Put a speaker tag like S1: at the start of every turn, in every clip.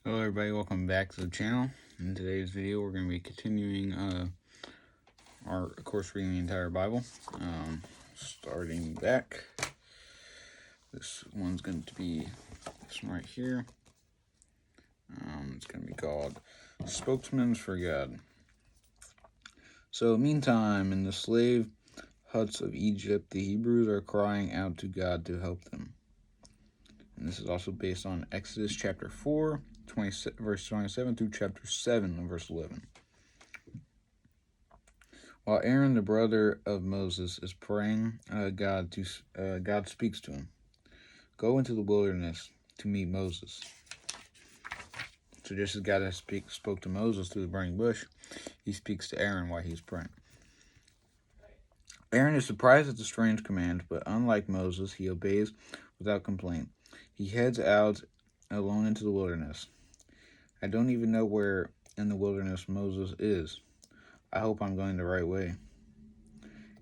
S1: Hello everybody, welcome back to the channel. In today's video we're going to be continuing our course reading the entire Bible. Starting back, this one's going to be this one right here. It's going to be called Spokesmen for God. So meantime, in the slave huts of Egypt, the Hebrews are crying out to God to help them. And this is also based on Exodus chapter 4, verse 27 through chapter 7, verse 11. While Aaron, the brother of Moses, is praying, God speaks to him. Go into the wilderness to meet Moses. So just as God spoke to Moses through the burning bush, he speaks to Aaron while he's praying. Aaron is surprised at the strange command, but unlike Moses, he obeys without complaint. He heads out alone into the wilderness. I don't even know where in the wilderness Moses is. I hope I'm going the right way.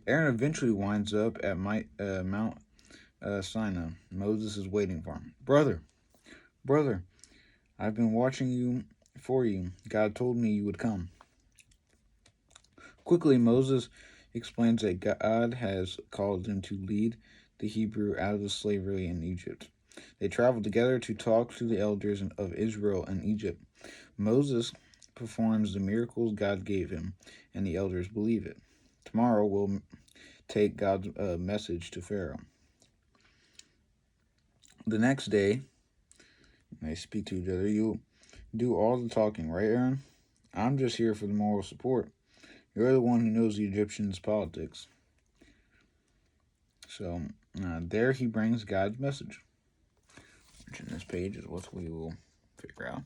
S1: Aaron eventually winds up at Mount Sinai. Moses is waiting for him. Brother, I've been watching for you. God told me you would come. Quickly, Moses explains that God has called him to lead the Hebrew out of the slavery in Egypt. They travel together to talk to the elders of Israel and Egypt. Moses performs the miracles God gave him, and the elders believe it. Tomorrow we'll take God's message to Pharaoh. The next day, they speak to each other. You do all the talking, right, Aaron? I'm just here for the moral support. You're the one who knows the Egyptians' politics. So, there he brings God's message. Which in this page is what we will figure out.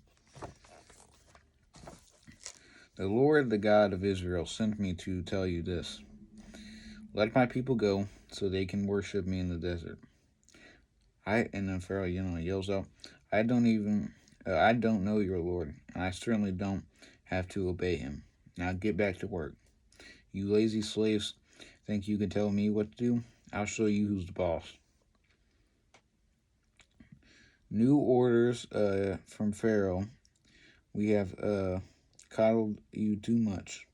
S1: The Lord, the God of Israel, sent me to tell you this. Let my people go so they can worship me in the desert. And then Pharaoh, yells out, I don't know your Lord, and I certainly don't have to obey him. Now get back to work. You lazy slaves think you can tell me what to do? I'll show you who's the boss. New orders from Pharaoh. We have coddled you too much.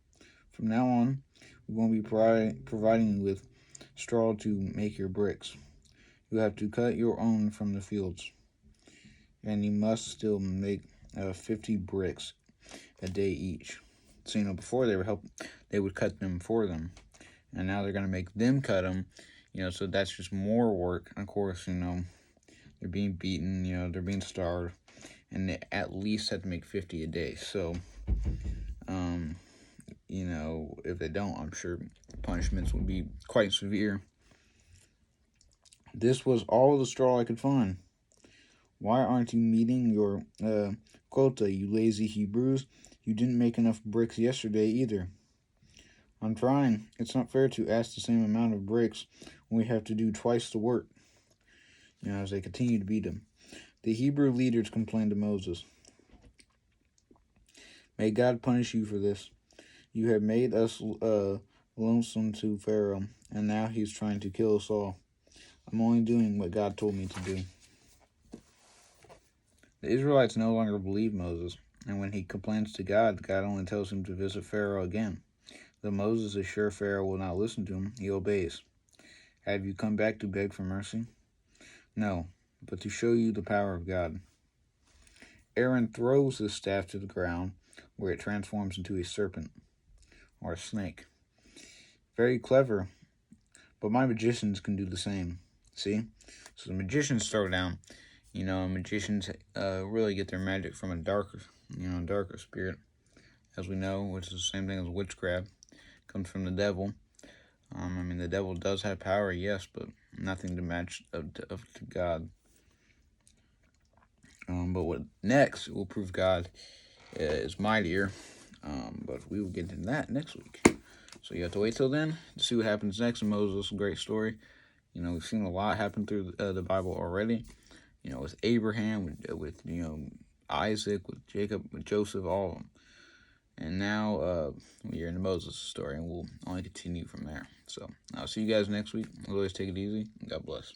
S1: From now on, we're going to be providing you with straw to make your bricks. You have to cut your own from the fields, and you must still make 50 bricks a day each. So, before they would cut them for them, and now they're going to make them cut them, so that's just more work. And of course, they're being beaten, they're being starved, and they at least have to make 50 a day. So, if they don't, I'm sure punishments would be quite severe. This was all the straw I could find. Why aren't you meeting your quota, you lazy Hebrews? You didn't make enough bricks yesterday either. I'm trying. It's not fair to ask the same amount of bricks when we have to do twice the work. As they continue to beat him. The Hebrew leaders complained to Moses. May God punish you for this. You have made us lonesome to Pharaoh, and now he's trying to kill us all. I'm only doing what God told me to do. The Israelites no longer believe Moses, and when he complains to God, God only tells him to visit Pharaoh again. Though Moses is sure Pharaoh will not listen to him, he obeys. Have you come back to beg for mercy? No, but to show you the power of God. Aaron throws his staff to the ground, where it transforms into a serpent, or a snake. Very clever, but my magicians can do the same. See? So the magicians throw down. Magicians really get their magic from a darker spirit, as we know, which is the same thing as witchcraft. It comes from the devil. The devil does have power, yes, but nothing to match to God. But what next will prove God is mightier. But we will get into that next week. So you have to wait till then to see what happens next in Moses. Great story. We've seen a lot happen through the Bible already. With Abraham, with Isaac, with Jacob, with Joseph, all of them. And now we're in the Moses story, and we'll only continue from there. So I'll see you guys next week. As always, take it easy. God bless.